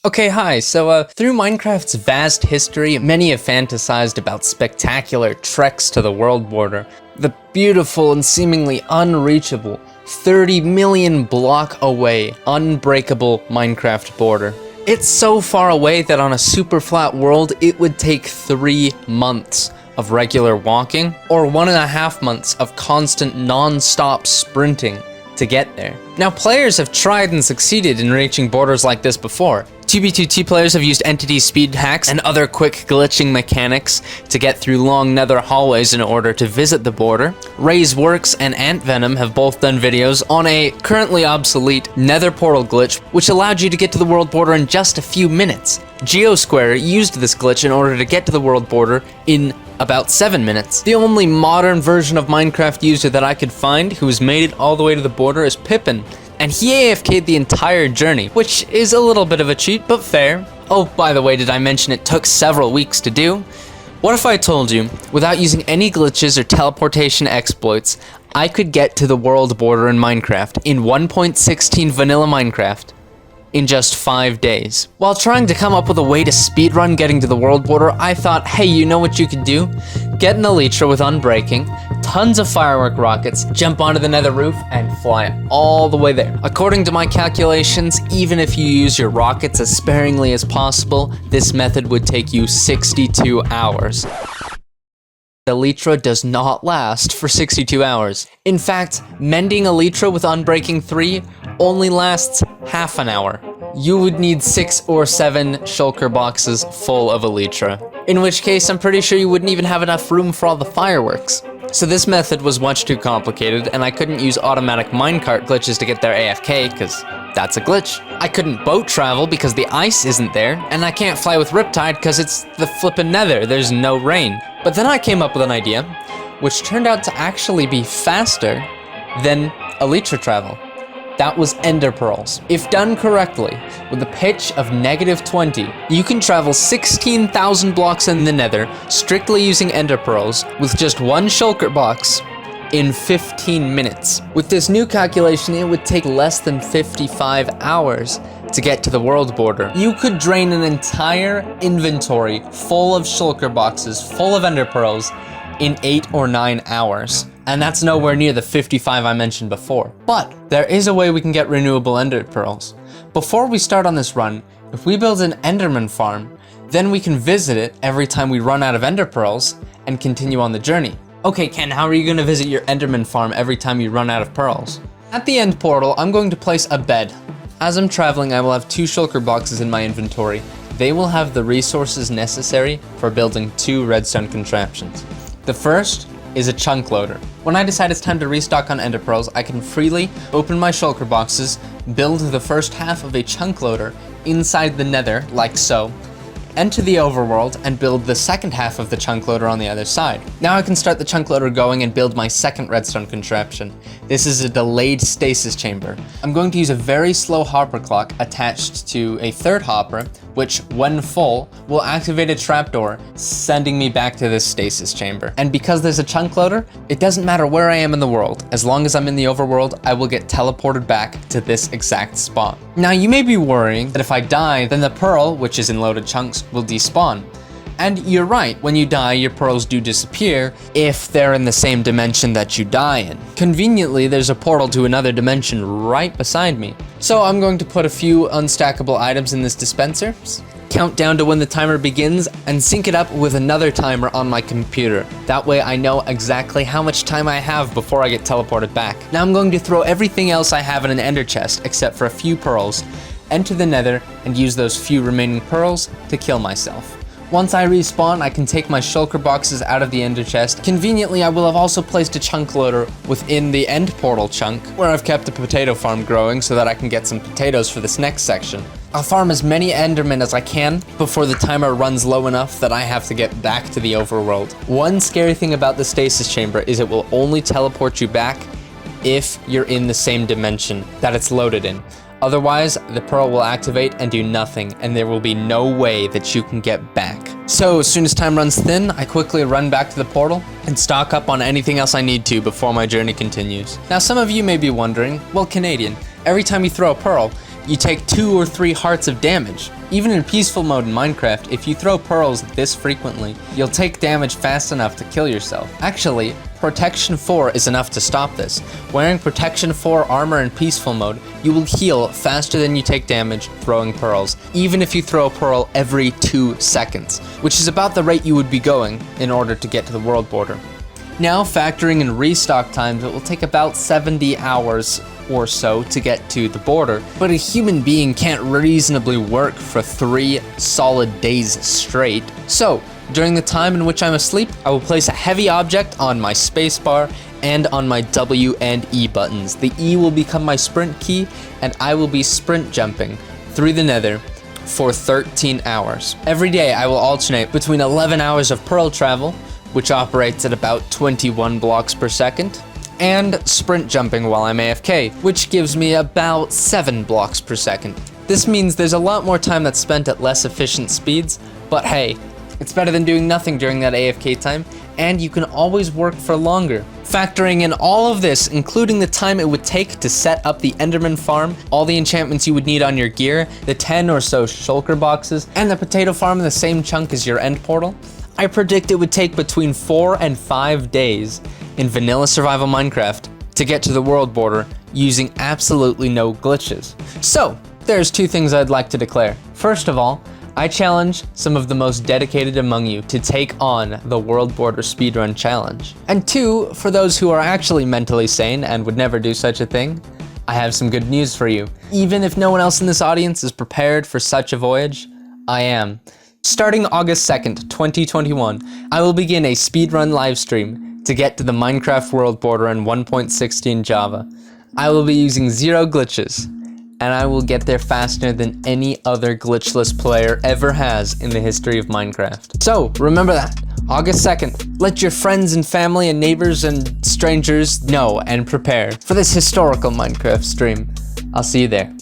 Okay, hi. Through Minecraft's vast history, many have fantasized about spectacular treks to the world border. The beautiful and seemingly unreachable, 30 million block away, unbreakable Minecraft border. It's so far away that on a super flat world, it would take 3 months of regular walking, or 1.5 months of constant non-stop sprinting to get there. Now, players have tried and succeeded in reaching borders like this before. 2b2t players have used entity speed hacks and other quick glitching mechanics to get through long nether hallways in order to visit the border. Ray's Works and Ant Venom have both done videos on a currently obsolete nether portal glitch, which allowed you to get to the world border in just a few minutes. GeoSquare used this glitch in order to get to the world border in about 7 minutes. The only modern version of Minecraft user that I could find who has made it all the way to the border is Pippin, and he AFK'd the entire journey, which is a little bit of a cheat, but fair. Oh, by the way, did I mention it took several weeks to do? What if I told you, without using any glitches or teleportation exploits, I could get to the world border in Minecraft in 1.16 vanilla Minecraft in just 5 days? While trying to come up with a way to speedrun getting to the world border, I thought, hey, you know what you could do? Get an elytra with unbreaking, tons of firework rockets, jump onto the nether roof, and fly all the way there. According to my calculations, even if you use your rockets as sparingly as possible, this method would take you 62 hours. Elytra does not last for 62 hours. In fact, mending elytra with Unbreaking 3 only lasts half an hour. You would need 6 or 7 shulker boxes full of elytra, in which case I'm pretty sure you wouldn't even have enough room for all the fireworks. So this method was much too complicated, and I couldn't use automatic minecart glitches to get there AFK, because that's a glitch. I couldn't boat travel because the ice isn't there, and I can't fly with Riptide because it's the flippin' nether, there's no rain. But then I came up with an idea, which turned out to actually be faster than elytra travel. That was ender pearls. If done correctly, with a pitch of -20, you can travel 16,000 blocks in the nether, strictly using ender pearls, with just 1 shulker box, in 15 minutes. With this new calculation, it would take less than 55 hours to get to the world border. You could drain an entire inventory full of shulker boxes, full of ender pearls, in 8 or 9 hours. And that's nowhere near the 55 I mentioned before. But there is a way we can get renewable ender pearls. Before we start on this run, if we build an enderman farm, then we can visit it every time we run out of ender pearls and continue on the journey. Okay, Ken, how are you gonna visit your enderman farm every time you run out of pearls? At the end portal, I'm going to place a bed. As I'm traveling, I will have 2 shulker boxes in my inventory. They will have the resources necessary for building 2 redstone contraptions. The first is a chunk loader. When I decide it's time to restock on ender pearls, I can freely open my shulker boxes, build the first half of a chunk loader inside the nether, like so, enter the overworld, and build the second half of the chunk loader on the other side. Now I can start the chunk loader going and build my second redstone contraption. This is a delayed stasis chamber. I'm going to use a very slow hopper clock attached to a third hopper, which, when full, will activate a trapdoor, sending me back to this stasis chamber. And because there's a chunk loader, it doesn't matter where I am in the world. As long as I'm in the overworld, I will get teleported back to this exact spot. Now you may be worrying that if I die, then the pearl, which is in loaded chunks, will despawn. And you're right, when you die, your pearls do disappear if they're in the same dimension that you die in. Conveniently, there's a portal to another dimension right beside me. So I'm going to put a few unstackable items in this dispenser, count down to when the timer begins, and sync it up with another timer on my computer. That way I know exactly how much time I have before I get teleported back. Now I'm going to throw everything else I have in an ender chest, except for a few pearls, enter the nether, and use those few remaining pearls to kill myself. Once I respawn, I can take my shulker boxes out of the ender chest. Conveniently, I will have also placed a chunk loader within the end portal chunk, where I've kept a potato farm growing so that I can get some potatoes for this next section. I'll farm as many endermen as I can before the timer runs low enough that I have to get back to the overworld. One scary thing about the stasis chamber is it will only teleport you back if you're in the same dimension that it's loaded in. Otherwise, the pearl will activate and do nothing, and there will be no way that you can get back. So as soon as time runs thin, I quickly run back to the portal and stock up on anything else I need to before my journey continues. Now some of you may be wondering, well, Canadian, every time you throw a pearl, you take 2 or 3 hearts of damage. Even in peaceful mode in Minecraft, if you throw pearls this frequently, you'll take damage fast enough to kill yourself. Actually, Protection 4 is enough to stop this. Wearing Protection 4 armor in peaceful mode, you will heal faster than you take damage throwing pearls, even if you throw a pearl every 2 seconds, which is about the rate you would be going in order to get to the world border. Now, factoring in restock times, it will take about 70 hours or so to get to the border, but a human being can't reasonably work for 3 solid days straight. So, during the time in which I'm asleep, I will place a heavy object on my spacebar and on my W and E buttons. The E will become my sprint key, and I will be sprint jumping through the nether for 13 hours. Every day I will alternate between 11 hours of pearl travel, which operates at about 21 blocks per second, and sprint jumping while I'm AFK, which gives me about 7 blocks per second. This means there's a lot more time that's spent at less efficient speeds, but hey, it's better than doing nothing during that AFK time, and you can always work for longer. Factoring in all of this, including the time it would take to set up the Enderman farm, all the enchantments you would need on your gear, the 10 or so shulker boxes, and the potato farm in the same chunk as your end portal, I predict it would take between 4 and 5 days in vanilla survival Minecraft to get to the world border using absolutely no glitches. So, there's 2 things I'd like to declare. First of all, I challenge some of the most dedicated among you to take on the World Border Speedrun Challenge. And 2, for those who are actually mentally sane and would never do such a thing, I have some good news for you. Even if no one else in this audience is prepared for such a voyage, I am. Starting August 2nd, 2021, I will begin a speedrun livestream to get to the Minecraft world border in 1.16 Java. I will be using 0 glitches, and I will get there faster than any other glitchless player ever has in the history of Minecraft. So, remember that, August 2nd. Let your friends and family and neighbors and strangers know and prepare for this historical Minecraft stream. I'll see you there.